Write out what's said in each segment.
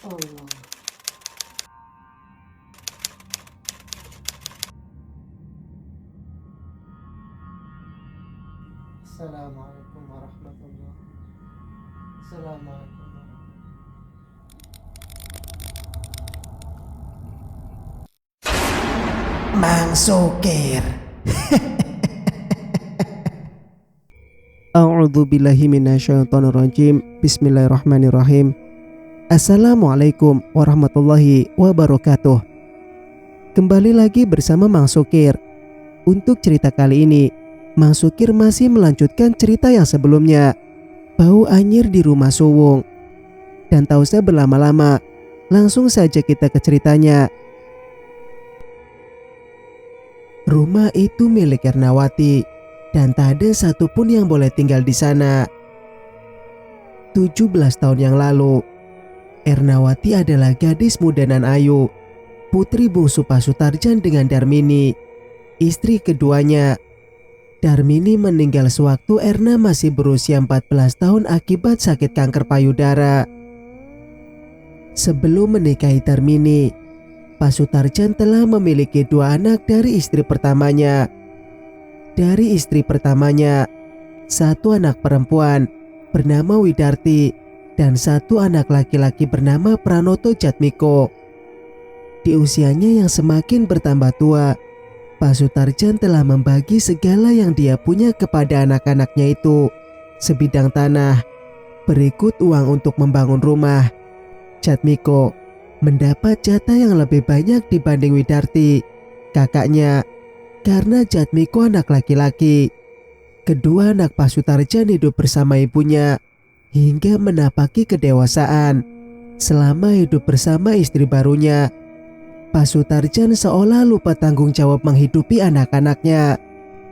Allah. Assalamualaikum warahmatullahi wabarakatuh. Assalamualaikum Mang Sukir. A'udzu billahi minasyaitonir rajim. Bismillahirrahmanirrahim. Assalamualaikum warahmatullahi wabarakatuh. Kembali lagi bersama Mang Sukir. Untuk cerita kali ini, Mang Sukir masih melanjutkan cerita yang sebelumnya. Bau anyir di rumah Suwung. Dan tak usah berlama-lama, langsung saja kita ke ceritanya. Rumah itu milik Ernawati dan tak ada satupun yang boleh tinggal di sana. 17 tahun yang lalu, Ernawati adalah gadis muda nan ayu, putri bungsu Pak Sutarjan dengan Darmini, istri keduanya. Darmini meninggal sewaktu Erna masih berusia 14 tahun akibat sakit kanker payudara. Sebelum menikahi Darmini, Pak Sutarjan telah memiliki 2 anak dari istri pertamanya. Dari istri pertamanya, 1 anak perempuan bernama Widarti dan 1 anak laki-laki bernama Pranoto Jatmiko. Di usianya yang semakin bertambah tua, Pak Sutarjan telah membagi segala yang dia punya kepada anak-anaknya itu. Sebidang tanah, berikut uang untuk membangun rumah. Jatmiko mendapat jatah yang lebih banyak dibanding Widarti, kakaknya, karena Jatmiko anak laki-laki. Kedua anak Pak Sutarjan hidup bersama ibunya hingga menapaki kedewasaan. Selama hidup bersama istri barunya, Pak Sutarjan seolah lupa tanggung jawab menghidupi anak-anaknya,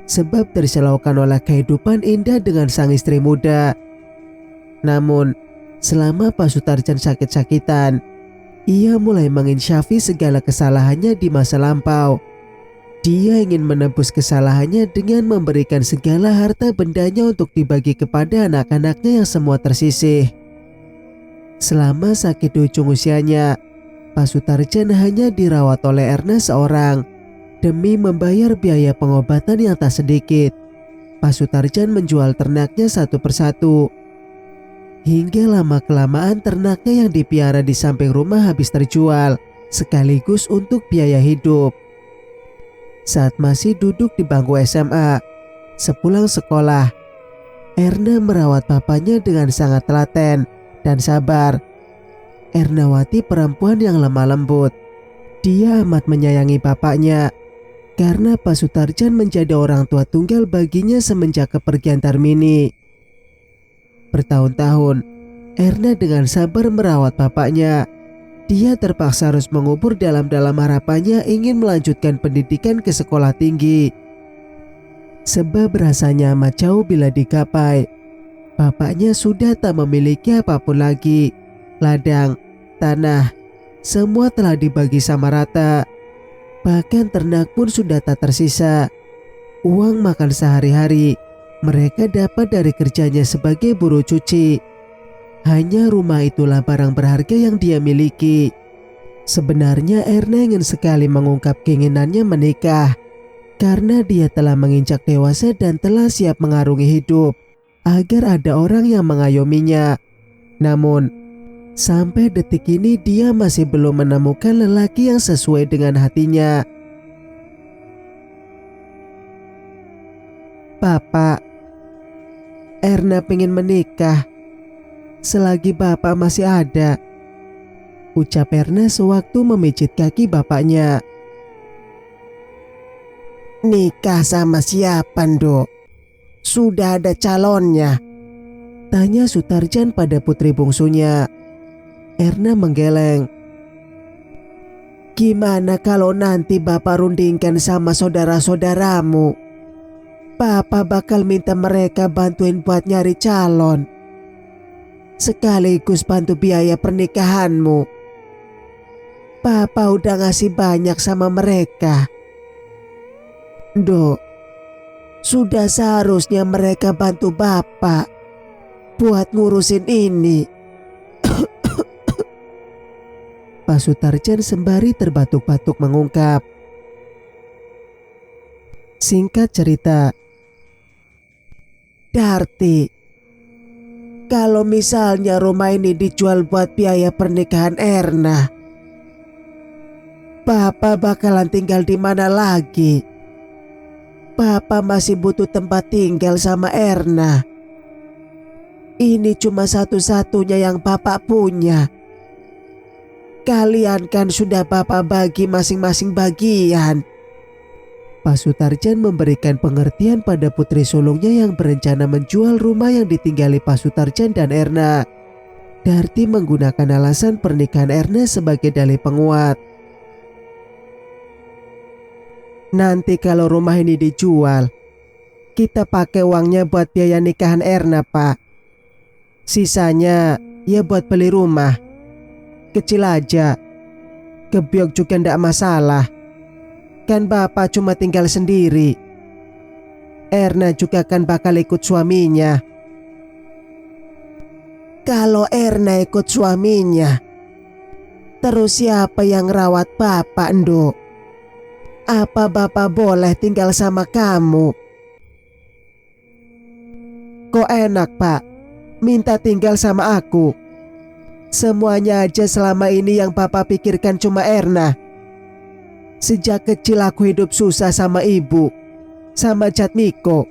sebab terselaukan oleh kehidupan indah dengan sang istri muda. Namun, selama Pak Sutarjan sakit-sakitan, ia mulai menginsyafi segala kesalahannya di masa lampau. Dia ingin menebus kesalahannya dengan memberikan segala harta bendanya untuk dibagi kepada anak-anaknya yang semua tersisih. Selama sakit di ujung usianya, Pak Sutarjan hanya dirawat oleh Erna seorang demi membayar biaya pengobatan yang tak sedikit. Pak Sutarjan menjual ternaknya satu persatu. Hingga lama-kelamaan ternaknya yang dipiara di samping rumah habis terjual, sekaligus untuk biaya hidup. Saat masih duduk di bangku SMA, sepulang sekolah, Erna merawat bapaknya dengan sangat telaten dan sabar. Ernawati perempuan yang lemah lembut. Dia amat menyayangi bapaknya, karena Pak Sutarjan menjadi orang tua tunggal baginya semenjak kepergian Darmini. Bertahun-tahun, Erna dengan sabar merawat bapaknya. Dia terpaksa harus mengubur dalam-dalam harapannya ingin melanjutkan pendidikan ke sekolah tinggi. Sebab rasanya amat jauh bila digapai. Bapaknya sudah tak memiliki apapun lagi. Ladang, tanah, semua telah dibagi sama rata. Bahkan ternak pun sudah tak tersisa. Uang makan sehari-hari mereka dapat dari kerjanya sebagai buruh cuci. Hanya rumah itulah barang berharga yang dia miliki. Sebenarnya Erna ingin sekali mengungkap keinginannya menikah, karena dia telah menginjak dewasa dan telah siap mengarungi hidup agar ada orang yang mengayominya. Namun, sampai detik ini dia masih belum menemukan lelaki yang sesuai dengan hatinya. Bapak, Erna pengen menikah selagi bapak masih ada, ucap Erna sewaktu memijit kaki bapaknya. Nikah sama siapa, Nduk? Sudah ada calonnya? Tanya Sutarjan pada putri bungsunya. Erna menggeleng. Gimana kalau nanti bapak rundingkan sama saudara-saudaramu? Papa bakal minta mereka bantuin buat nyari calon, sekaligus bantu biaya pernikahanmu. Papa udah ngasih banyak sama mereka. Dok, sudah seharusnya mereka bantu bapak buat ngurusin ini. Pak Sutarjan sembari terbatuk-batuk mengungkap. Singkat cerita, Darti, kalau misalnya rumah ini dijual buat biaya pernikahan Erna, Papa bakalan tinggal di mana lagi? Papa masih butuh tempat tinggal sama Erna. Ini cuma satu-satunya yang Papa punya. Kalian kan sudah Papa bagi masing-masing bagian. Pak Sutarjan memberikan pengertian pada putri sulungnya yang berencana menjual rumah yang ditinggali Pak Sutarjan dan Erna. Darti menggunakan alasan pernikahan Erna sebagai dalih penguat. Nanti kalau rumah ini dijual, kita pakai uangnya buat biaya nikahan Erna, Pak. Sisanya ya buat beli rumah. Kecil aja. Kebyok juga ndak masalah. Kan Bapak cuma tinggal sendiri. Erna juga kan bakal ikut suaminya. Kalau Erna ikut suaminya, terus siapa yang rawat Bapak, Nduk? Apa Bapak boleh tinggal sama kamu? Kok enak, Pak? Minta tinggal sama aku. Semuanya aja selama ini yang Bapak pikirkan cuma Erna. Sejak kecil aku hidup susah sama ibu, sama Jatmiko.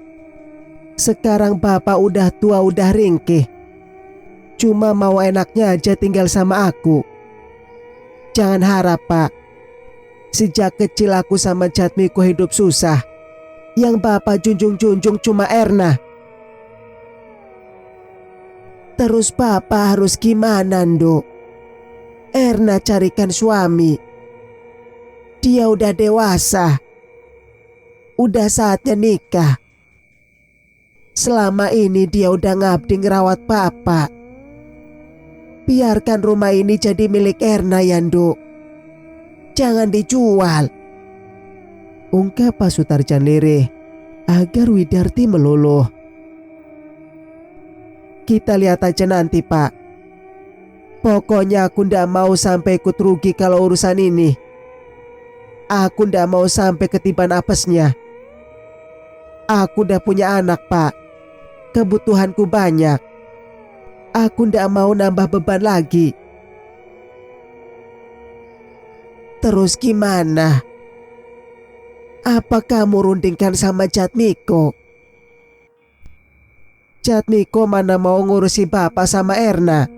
Sekarang Bapak udah tua, udah ringkih. Cuma mau enaknya aja tinggal sama aku. Jangan harap, Pak. Sejak kecil aku sama Jatmiko hidup susah. Yang Bapak junjung-junjung cuma Erna. Terus Bapak harus gimana, Nduk? Erna carikan suami. Dia udah dewasa. Udah saatnya nikah. Selama ini dia udah ngabdi ngerawat Bapak. Biarkan rumah ini jadi milik Erna ya, Nduk. Jangan dijual. Ungkap Pak Sutarjan lirih agar Widarti meluluh. Kita lihat aja nanti, Pak. Pokoknya aku ndak mau sampai ikut rugi kalau urusan ini. Aku ndak mau sampai ketiban apesnya. Aku udah punya anak, Pak. Kebutuhanku banyak. Aku ndak mau nambah beban lagi. Terus gimana? Apa kamu rundingkan sama Jatmiko? Jatmiko mana mau ngurusi Bapak sama Erna?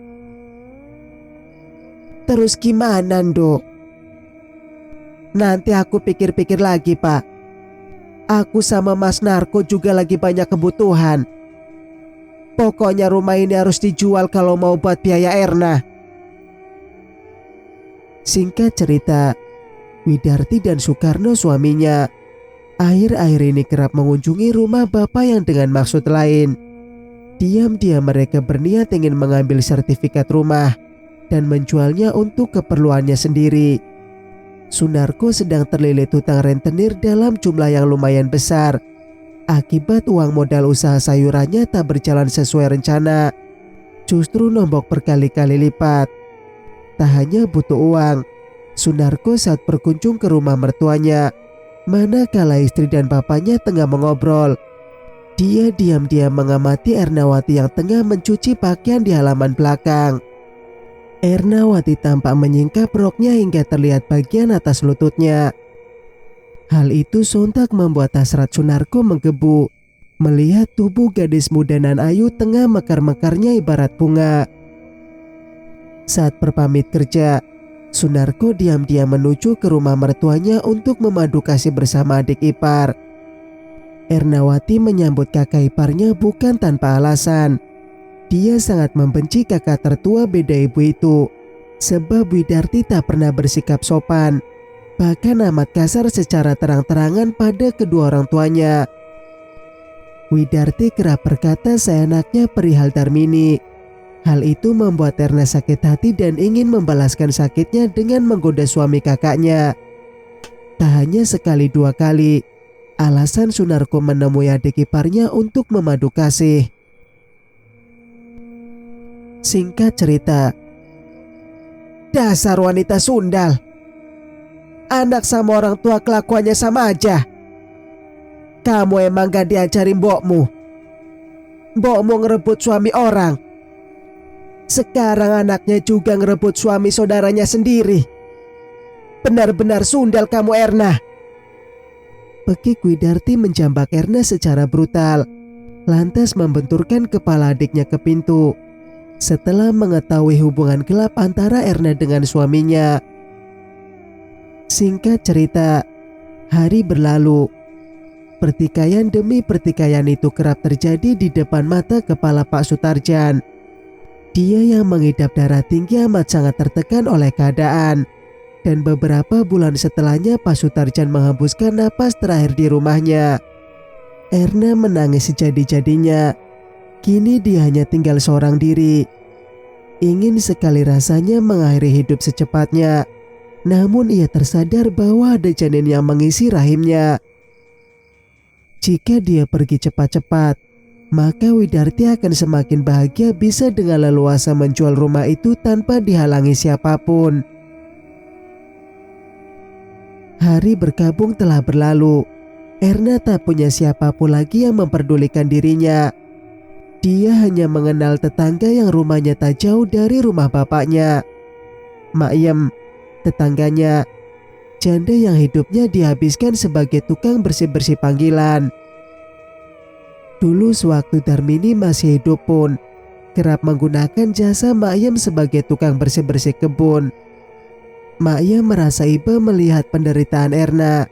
Terus gimana, Nduk? Nanti aku pikir-pikir lagi, Pak. Aku sama Mas Narko juga lagi banyak kebutuhan. Pokoknya rumah ini harus dijual kalau mau buat biaya Erna. Singkat cerita, Widarti dan Soekarno suaminya akhir-akhir ini kerap mengunjungi rumah Bapak yang dengan maksud lain. Diam-diam mereka berniat ingin mengambil sertifikat rumah dan menjualnya untuk keperluannya sendiri. Sunarko sedang terlilit hutang rentenir dalam jumlah yang lumayan besar. Akibat uang modal usaha sayurannya tak berjalan sesuai rencana, justru nombok berkali-kali lipat. Tak hanya butuh uang, Sunarko saat berkunjung ke rumah mertuanya, manakala istri dan bapaknya tengah mengobrol, dia diam-diam mengamati Ernawati yang tengah mencuci pakaian di halaman belakang. Ernawati tampak menyingkap roknya hingga terlihat bagian atas lututnya. Hal itu sontak membuat hasrat Sunarko menggebu melihat tubuh gadis muda nan ayu tengah mekar-mekarnya ibarat bunga. Saat berpamit kerja, Sunarko diam-diam menuju ke rumah mertuanya untuk memadu kasih bersama adik ipar. Ernawati menyambut kakak iparnya bukan tanpa alasan. Dia sangat membenci kakak tertua beda ibu itu, sebab Widarti tak pernah bersikap sopan, bahkan amat kasar secara terang-terangan pada kedua orang tuanya. Widarti kerap berkata seenaknya perihal Darmini. Hal itu membuat Erna sakit hati dan ingin membalaskan sakitnya dengan menggoda suami kakaknya. Tak hanya sekali dua kali, alasan Sunarko menemui adik iparnya untuk memadu kasih. Singkat cerita, Dasar wanita sundal. Anak sama orang tua kelakuannya sama aja. Kamu emang gak diajarin mbokmu. Mbokmu ngerebut suami orang. Sekarang anaknya juga ngerebut suami saudaranya sendiri. Benar-benar sundal kamu, Erna. Pekik Widarti menjambak Erna secara brutal, lantas membenturkan kepala adiknya ke pintu. Setelah mengetahui hubungan gelap antara Erna dengan suaminya. Singkat cerita, hari berlalu. Pertikaian demi pertikaian itu kerap terjadi di depan mata kepala Pak Sutarjan. Dia yang mengidap darah tinggi amat sangat tertekan oleh keadaan. Dan beberapa bulan setelahnya Pak Sutarjan menghembuskan napas terakhir di rumahnya. Erna menangis sejadi-jadinya. Kini dia hanya tinggal seorang diri. Ingin sekali rasanya mengakhiri hidup secepatnya. Namun ia tersadar bahwa ada janin yang mengisi rahimnya. Jika dia pergi cepat-cepat, maka Widarti akan semakin bahagia bisa dengan leluasa menjual rumah itu tanpa dihalangi siapapun. Hari berkabung telah berlalu. Erna tak punya siapapun lagi yang memperdulikan dirinya. Dia hanya mengenal tetangga yang rumahnya tak jauh dari rumah bapaknya. Makyem, tetangganya, janda yang hidupnya dihabiskan sebagai tukang bersih-bersih panggilan. Dulu sewaktu Darmini masih hidup pun, kerap menggunakan jasa Makyem sebagai tukang bersih-bersih kebun. Makyem merasa iba melihat penderitaan Erna,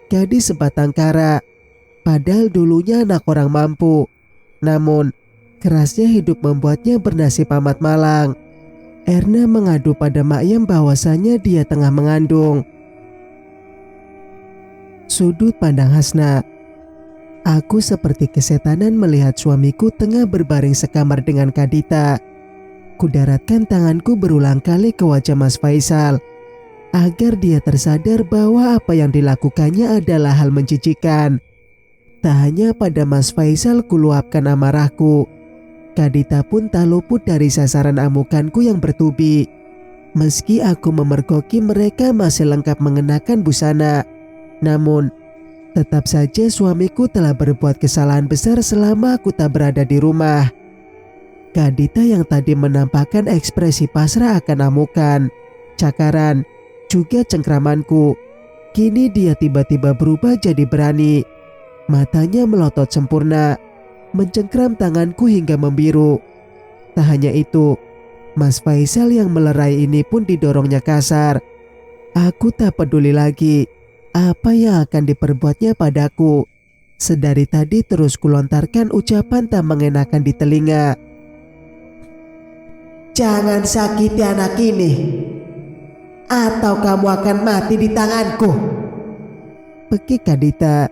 gadis sebatang kara, padahal dulunya anak orang mampu. Namun, kerasnya hidup membuatnya bernasib amat malang. Erna mengadu pada Makyem bahwasanya dia tengah mengandung. Sudut pandang Hasna. Aku seperti kesetanan melihat suamiku tengah berbaring sekamar dengan Kadita. Kudaratkan tanganku berulang kali ke wajah Mas Faisal, agar dia tersadar bahwa apa yang dilakukannya adalah hal menjijikan. Tak hanya pada Mas Faisal kuluapkan amarahku, Kadita pun tak luput dari sasaran amukanku yang bertubi. Meski aku memergoki mereka masih lengkap mengenakan busana, namun tetap saja suamiku telah berbuat kesalahan besar selama aku tak berada di rumah. Kadita yang tadi menampakkan ekspresi pasrah akan amukan, cakaran, juga cengkramanku, kini dia tiba-tiba berubah jadi berani. Matanya melotot sempurna, mencengkram tanganku hingga membiru. Tak hanya itu, Mas Faisal yang melerai ini pun didorongnya kasar. Aku tak peduli lagi apa yang akan diperbuatnya padaku. Sedari tadi terus kulontarkan ucapan tak mengenakan di telinga. Jangan sakiti anak ini, atau kamu akan mati di tanganku, pekik Kadita.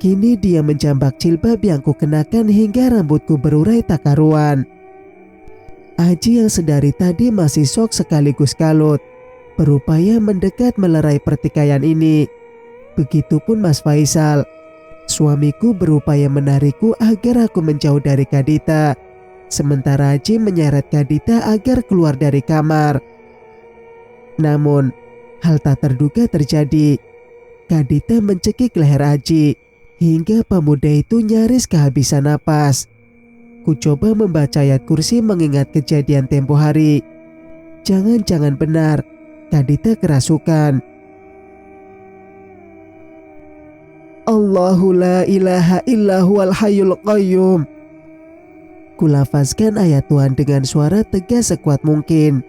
Kini dia menjambak jilbab yang kukenakan hingga rambutku berurai tak karuan. Aji yang sedari tadi masih sok sekaligus kalut, berupaya mendekat melerai pertikaian ini. Begitupun Mas Faisal. Suamiku berupaya menarikku agar aku menjauh dari Kadita, sementara Aji menyeret Kadita agar keluar dari kamar. Namun, hal tak terduga terjadi. Kadita mencekik leher Aji, hingga pemuda itu nyaris kehabisan napas. Ku coba membaca ayat kursi mengingat kejadian tempo hari. Jangan-jangan benar, Kadita kerasukan. Allahu la ilaha illahu al-hayyul qayyum. Kulafazkan ayat Tuhan dengan suara tegas sekuat mungkin.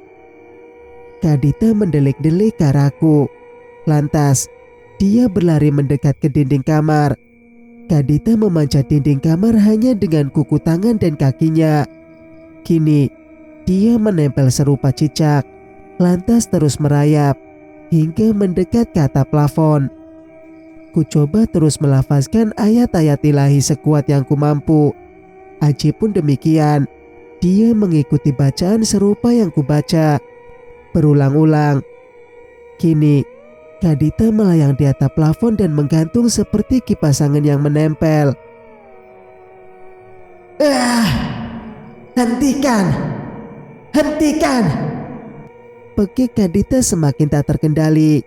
Kadita mendelik-delik ke arahku. Lantas, dia berlari mendekat ke dinding kamar. Kadita memanjat dinding kamar hanya dengan kuku tangan dan kakinya. Kini, dia menempel serupa cicak, lantas terus merayap, hingga mendekat ke atap plafon. Ku coba terus melafazkan ayat-ayat ilahi sekuat yang ku mampu. Aji pun demikian. Dia mengikuti bacaan serupa yang ku baca berulang-ulang. Kini, Kadita melayang di atap plafon dan menggantung seperti kipas angin yang menempel. Hentikan! Hentikan! Pekik Kadita semakin tak terkendali.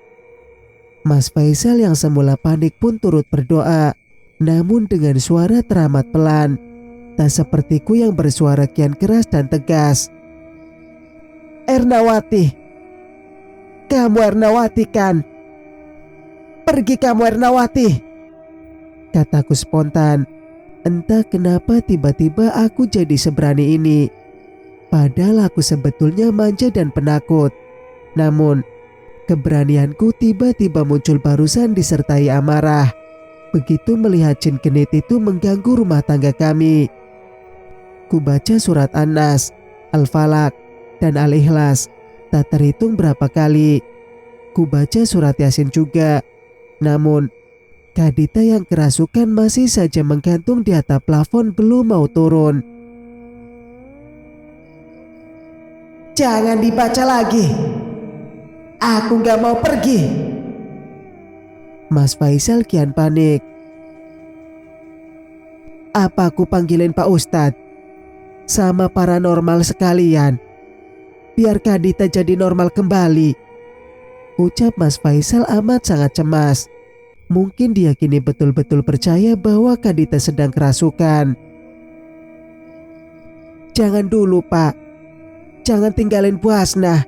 Mas Faisal yang semula panik pun turut berdoa, namun dengan suara teramat pelan, tak sepertiku yang bersuara kian keras dan tegas. "Ernawati, kamu Ernawati kan? Pergi kamu Ernawati," kataku spontan. Entah kenapa tiba-tiba aku jadi seberani ini. Padahal aku sebetulnya manja dan penakut. Namun, keberanianku tiba-tiba muncul barusan disertai amarah. Begitu melihat jin genit itu mengganggu rumah tangga kami. Ku baca surat An-Nas, Al-Falaq, dan Al-Ikhlas tak terhitung berapa kali. Ku baca surat Yasin juga. Namun, Kadita yang kerasukan masih saja menggantung di atap plafon belum mau turun. "Jangan dibaca lagi. Aku gak mau pergi." Mas Faisal kian panik. "Apa aku panggilin Pak Ustadz? Sama paranormal sekalian. Biar Kadita jadi normal kembali," ucap Mas Faisal amat sangat cemas. Mungkin dia kini betul-betul percaya bahwa Kadita sedang kerasukan. "Jangan dulu Pak. Jangan tinggalin Bu Hasnah.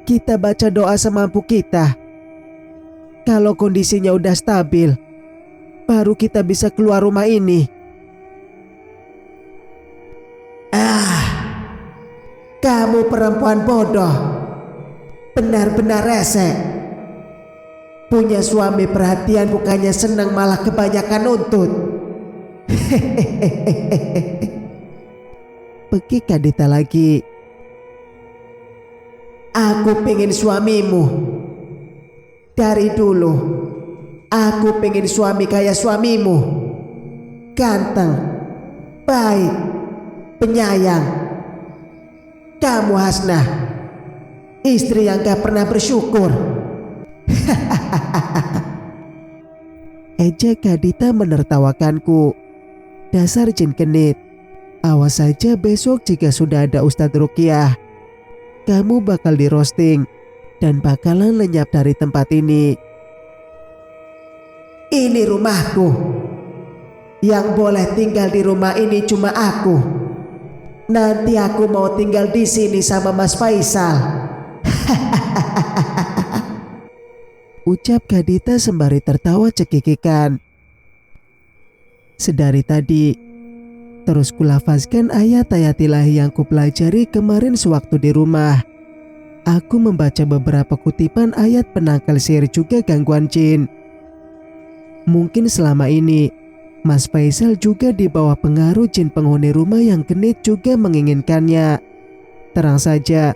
Kita baca doa semampu kita. Kalau kondisinya udah stabil, baru kita bisa keluar rumah ini." "Kamu perempuan bodoh. Benar-benar resek. Punya suami perhatian bukannya senang malah kebanyakan nuntut." Pekik Kadita lagi. "Aku pengen suamimu. Dari dulu, aku pengen suami kayak suamimu. Ganteng, baik, penyayang. Kamu Hasnah, istri yang gak pernah bersyukur." Ejek Kadita menertawakanku. "Dasar jin genit. Awas saja besok jika sudah ada Ustadz Ruqyah. Kamu bakal di roasting dan bakalan lenyap dari tempat ini." "Ini rumahku. Yang boleh tinggal di rumah ini cuma aku. Nanti aku mau tinggal di sini sama Mas Faisal," ucap Kadita sembari tertawa cekikikan. Sedari tadi, terus kulafazkan ayat-ayat ilahi yang kupelajari kemarin sewaktu di rumah. Aku membaca beberapa kutipan ayat penangkal sihir juga gangguan jin. Mungkin selama ini, Mas Faisal juga di bawah pengaruh jin penghuni rumah yang genit juga menginginkannya. Terang saja,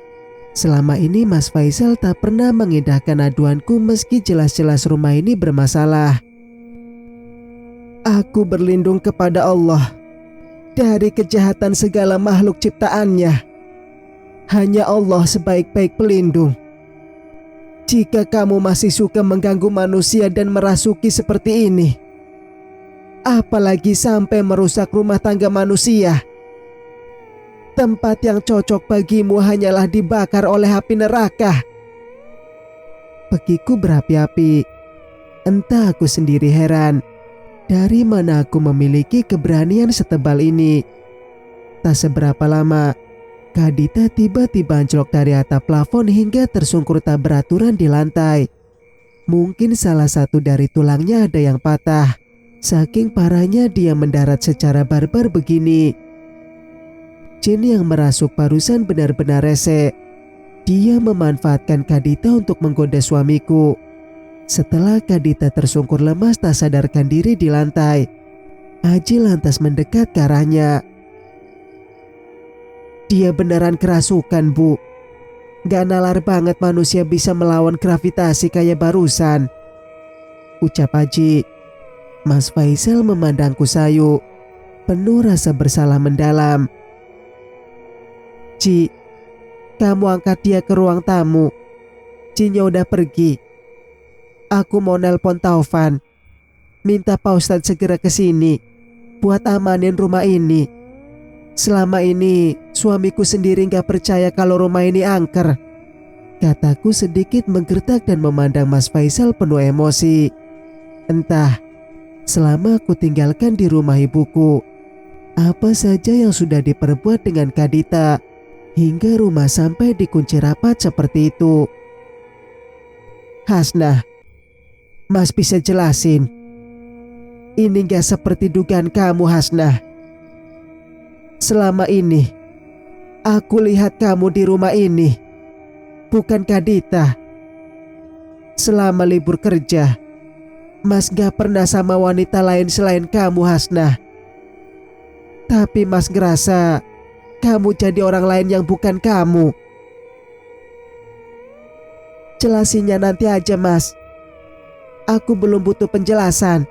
selama ini Mas Faisal tak pernah mengindahkan aduanku meski jelas-jelas rumah ini bermasalah. Aku berlindung kepada Allah dari kejahatan segala makhluk ciptaannya. Hanya Allah sebaik-baik pelindung. Jika kamu masih suka mengganggu manusia dan merasuki seperti ini, apalagi sampai merusak rumah tangga manusia, tempat yang cocok bagimu hanyalah dibakar oleh api neraka. Pekiku berapi-api. Entah aku sendiri heran, dari mana aku memiliki keberanian setebal ini. Tak seberapa lama, Kadita tiba-tiba anjlok dari atap plafon hingga tersungkur tak beraturan di lantai. Mungkin salah satu dari tulangnya ada yang patah. Saking parahnya dia mendarat secara barbar begini. Jin yang merasuk barusan benar-benar rese. Dia memanfaatkan Kadita untuk menggoda suamiku. Setelah Kadita tersungkur lemas tak sadarkan diri di lantai, Aji lantas mendekat ke arahnya. "Dia beneran kerasukan, Bu. Gak nalar banget manusia bisa melawan gravitasi kayak barusan," ucap Aji. Mas Faisal memandangku sayu, penuh rasa bersalah mendalam. "Ci, kamu angkat dia ke ruang tamu. Cinya udah pergi. Aku mau nelpon Taufan. Minta Pak Ustadz segera ke sini buat amanin rumah ini. Selama ini suamiku sendiri gak percaya kalau rumah ini angker. Kataku sedikit menggertak dan memandang Mas Faisal penuh emosi. Entah, selama aku tinggalkan di rumah ibuku, apa saja yang sudah diperbuat dengan Kadita hingga rumah sampai dikunci rapat seperti itu. Hasnah, Mas bisa jelasin? Ini gak seperti dugaan kamu, Hasnah. Selama ini, aku lihat kamu di rumah ini, bukan Kadita. Selama libur kerja, Mas gak pernah sama wanita lain selain kamu, Hasnah. Tapi Mas ngerasa kamu jadi orang lain yang bukan kamu. Jelasinnya nanti aja, Mas. Aku belum butuh penjelasan.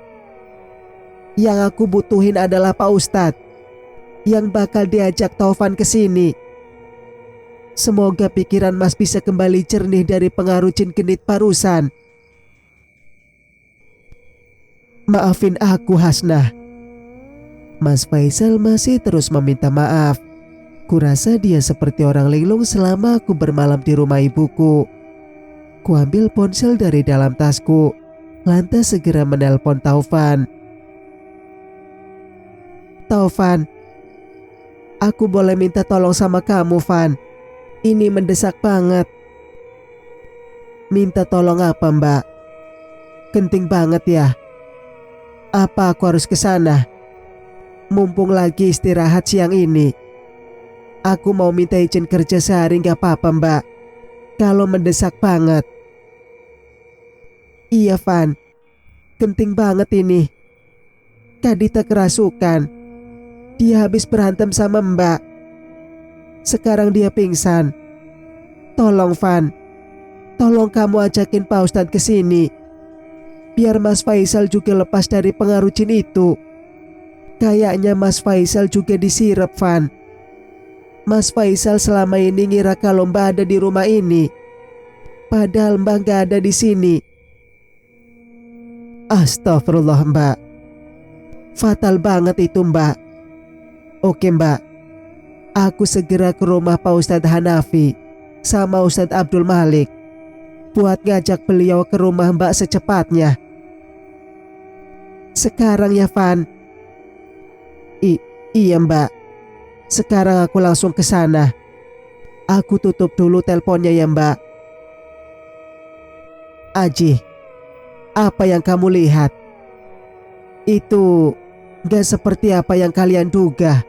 Yang aku butuhin adalah Pak Ustadz yang bakal diajak Taufan ke sini. Semoga pikiran Mas bisa kembali jernih dari pengaruh jin genit parusan. Maafin aku, Hasnah. Mas Faisal masih terus meminta maaf. Kurasa dia seperti orang linglung selama aku bermalam di rumah ibuku. Kuambil ponsel dari dalam tasku, lantas segera menelpon Taufan. Taufan, aku boleh minta tolong sama kamu, Van. Ini mendesak banget. Minta tolong apa, Mbak? Genting banget ya. Apa aku harus ke sana? Mumpung lagi istirahat siang ini. Aku mau minta izin kerja sehari gak apa-apa, Mbak. Kalau mendesak banget. Iya, Van. Genting banget ini. Kadita kerasukan. Dia habis berantem sama Mbak. Sekarang dia pingsan. Tolong, Van. Tolong kamu ajakin Pak Ustadz ke sini. Biar Mas Faisal juga lepas dari pengaruh jin itu. Kayaknya Mas Faisal juga disirap, Van. Mas Faisal selama ini ngira kalau Mbak ada di rumah ini. Padahal Mbak gak ada di sini. Astagfirullah, Mbak. Fatal banget itu, Mbak. Oke, Mbak. Aku segera ke rumah Pak Ustadz Hanafi sama Ustadz Abdul Malik buat ngajak beliau ke rumah Mbak secepatnya. Sekarang ya, Van? Iya, Mbak. Sekarang aku langsung ke sana. Aku tutup dulu teleponnya ya, Mbak. Aji, apa yang kamu lihat? Itu gak seperti apa yang kalian duga.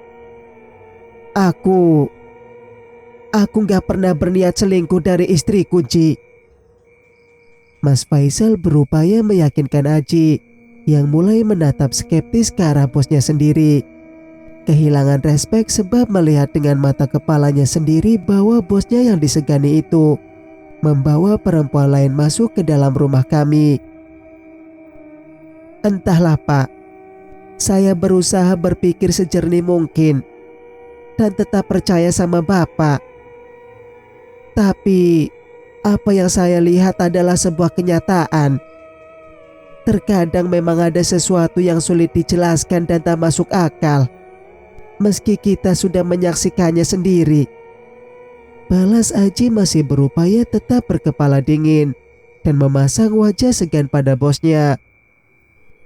Aku gak pernah berniat selingkuh dari istriku, Ji. Mas Faisal berupaya meyakinkan Aji yang mulai menatap skeptis ke arah bosnya sendiri. Kehilangan respek sebab melihat dengan mata kepalanya sendiri bahwa bosnya yang disegani itu membawa perempuan lain masuk ke dalam rumah kami. Entahlah, Pak. Saya berusaha berpikir sejernih mungkin dan tetap percaya sama Bapak. Tapi apa yang saya lihat adalah sebuah kenyataan. Terkadang memang ada sesuatu yang sulit dijelaskan dan tak masuk akal, meski kita sudah menyaksikannya sendiri. Balas Aji masih berupaya tetap berkepala dingin dan memasang wajah segan pada bosnya.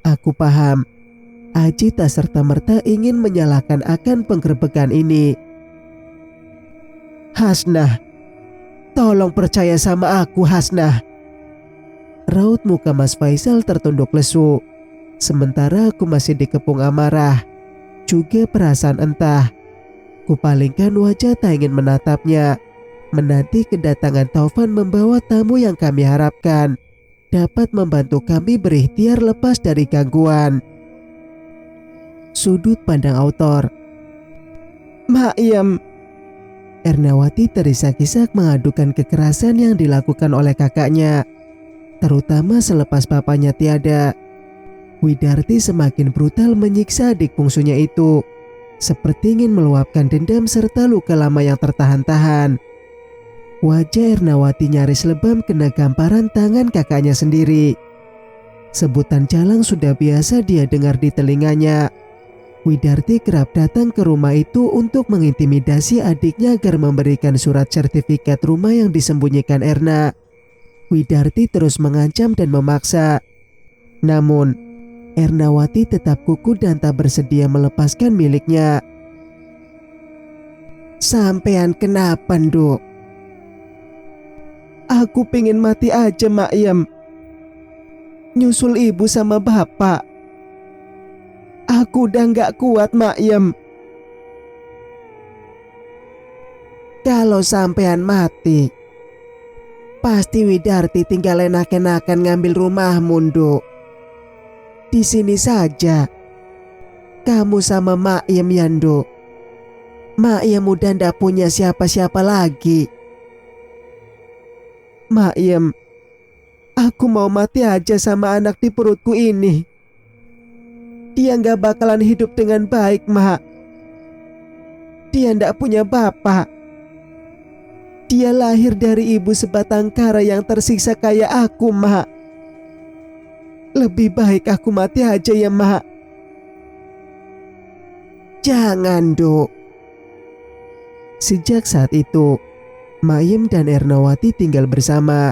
Aku paham, Aji tak serta-merta ingin menyalahkan akan penggerbekan ini. Hasnah, tolong percaya sama aku, Hasnah. Raut muka Mas Faisal tertunduk lesu. Sementara aku masih dikepung amarah, juga perasaan entah. Kupalingkan wajah tak ingin menatapnya, menanti kedatangan Taufan membawa tamu yang kami harapkan dapat membantu kami berikhtiar lepas dari gangguan. Sudut pandang autor. Maem. Ernawati terisak-isak mengadukan kekerasan yang dilakukan oleh kakaknya, terutama selepas bapaknya tiada. Widarti semakin brutal menyiksa adik bungsunya itu, seperti ingin meluapkan dendam serta luka lama yang tertahan-tahan. Wajah Ernawati nyaris lebam kena gamparan tangan kakaknya sendiri. Sebutan jalang sudah biasa dia dengar di telinganya. Widarti kerap datang ke rumah itu untuk mengintimidasi adiknya agar memberikan surat sertifikat rumah yang disembunyikan Erna. Widarti terus mengancam dan memaksa. Namun, Ernawati tetap kukuh dan tak bersedia melepaskan miliknya. "Sampean kenapa, Nduk?" "Aku pingin mati aja, Makyem. Nyusul ibu sama bapak. Aku udah gak kuat, Makyem." "Kalau sampean mati, pasti Widarti tinggal enak-enakan ngambil rumahmu, Nduk. Di sini saja. Kamu sama Makyem ya, Nduk. Makyem udah ndak punya siapa-siapa lagi." "Makyem, aku mau mati aja sama anak di perutku ini. Dia nggak bakalan hidup dengan baik, Mak. Dia ndak punya bapak. Dia lahir dari ibu sebatang kara yang tersiksa kayak aku, Mak. Lebih baik aku mati aja ya, Mak." "Jangan, Duk." Sejak saat itu, Makyem dan Ernawati tinggal bersama.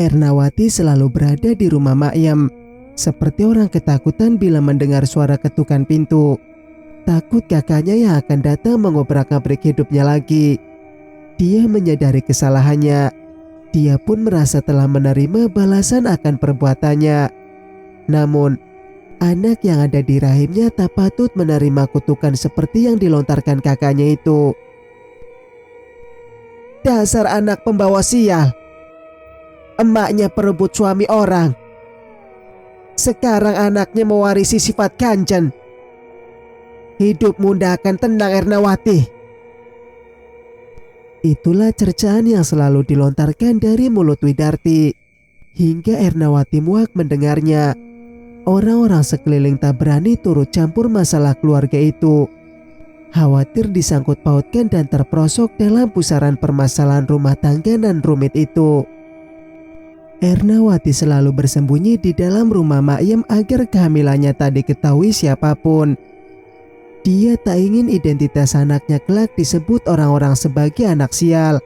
Ernawati selalu berada di rumah Makyem, seperti orang ketakutan bila mendengar suara ketukan pintu. Takut kakaknya yang akan datang mengobrak-abrik hidupnya lagi. Dia menyadari kesalahannya. Dia pun merasa telah menerima balasan akan perbuatannya. Namun, anak yang ada di rahimnya tak patut menerima kutukan seperti yang dilontarkan kakaknya itu. "Dasar anak pembawa sial. Emaknya perebut suami orang. Sekarang anaknya mewarisi sifat ganjen. Hidupmu ndak akan tenang, Ernawati." Itulah cercaan yang selalu dilontarkan dari mulut Widarti. Hingga Ernawati muak mendengarnya. Orang-orang sekeliling tak berani turut campur masalah keluarga itu. Khawatir disangkut pautkan dan terperosok dalam pusaran permasalahan rumah tangga dan rumit itu. Ernawati selalu bersembunyi di dalam rumah Makyem agar kehamilannya tak diketahui siapapun. Dia tak ingin identitas anaknya kelak disebut orang-orang sebagai anak sial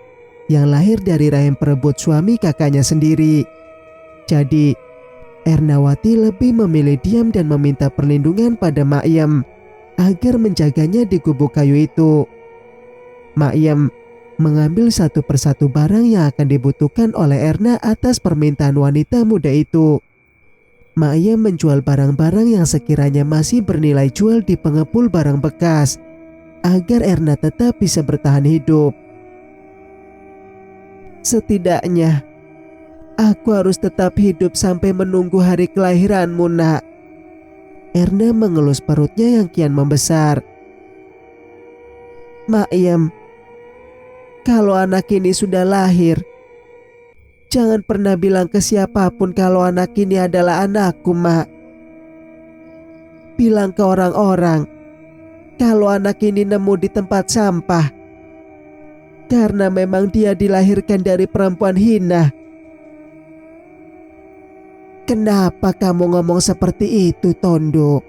yang lahir dari rahim perebut suami kakaknya sendiri. Jadi, Ernawati lebih memilih diam dan meminta perlindungan pada Makyem agar menjaganya di gubuk kayu itu. Makyem mengambil satu persatu barang yang akan dibutuhkan oleh Erna atas permintaan wanita muda itu. Makyem menjual barang-barang yang sekiranya masih bernilai jual di pengepul barang bekas agar Erna tetap bisa bertahan hidup. "Setidaknya aku harus tetap hidup sampai menunggu hari kelahiranmu, Nak." Erna mengelus perutnya yang kian membesar. "Makyem, kalau anak ini sudah lahir, jangan pernah bilang ke siapapun kalau anak ini adalah anakku, Mak. Bilang ke orang-orang kalau anak ini nemu di tempat sampah, karena memang dia dilahirkan dari perempuan hina." "Kenapa kamu ngomong seperti itu, Tondo?"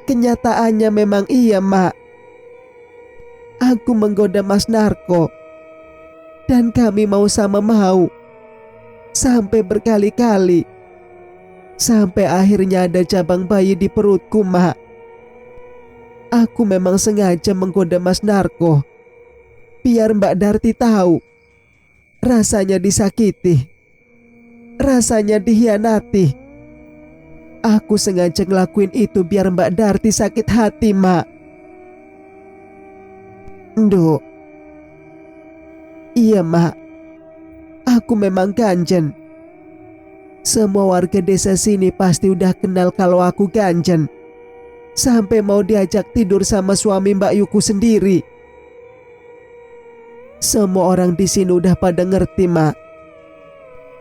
"Kenyataannya memang iya, Mak. Aku menggoda Mas Narko, dan kami mau sama mau, sampai berkali-kali, sampai akhirnya ada cabang bayi di perutku, Mak. Aku memang sengaja menggoda Mas Narko, biar Mbak Darti tahu rasanya disakiti, rasanya dikhianati. Aku sengaja ngelakuin itu biar Mbak Darti sakit hati, Mak." "Nduk." "Iya, Mak. Aku memang ganjen. Semua warga desa sini pasti udah kenal kalau aku ganjen. Sampai mau diajak tidur sama suami Mbak Yuku sendiri. Semua orang di sini udah pada ngerti, Mak.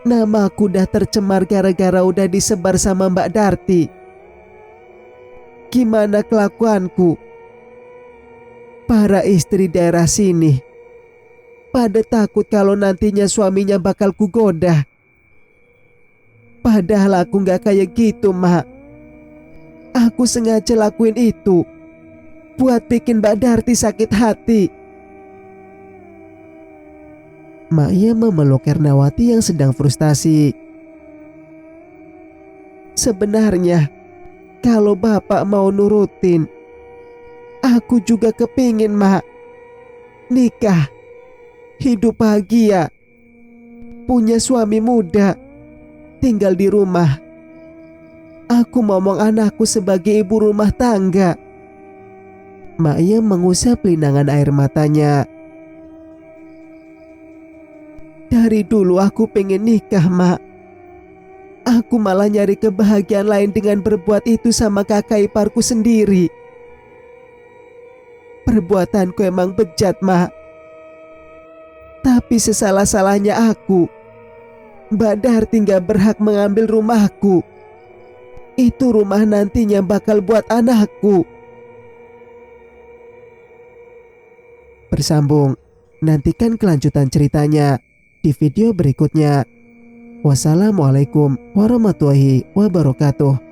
Nama aku udah tercemar gara-gara udah disebar sama Mbak Darti. Gimana kelakuanku? Para istri daerah sini pada takut kalau nantinya suaminya bakal kugoda. Padahal aku gak kayak gitu, Mak. Aku sengaja lakuin itu buat bikin Mbak Darti sakit hati. Maya memeluk Ernawati yang sedang frustasi. Sebenarnya kalau Bapak mau nurutin, aku juga kepingin, Mak. Nikah, hidup bahagia, punya suami muda, tinggal di rumah. Aku ngomong anakku sebagai ibu rumah tangga. Maya mengusap linangan air matanya. Dari dulu aku pengen nikah, Mak. Aku malah nyari kebahagiaan lain dengan berbuat itu sama kakak iparku sendiri. Perbuatanku emang bejat, Mak. Tapi sesalah-salahnya aku, Mbak Darti gak berhak mengambil rumahku. Itu rumah nantinya bakal buat anakku. Bersambung, nantikan kelanjutan ceritanya di video berikutnya. Wassalamualaikum warahmatullahi wabarakatuh.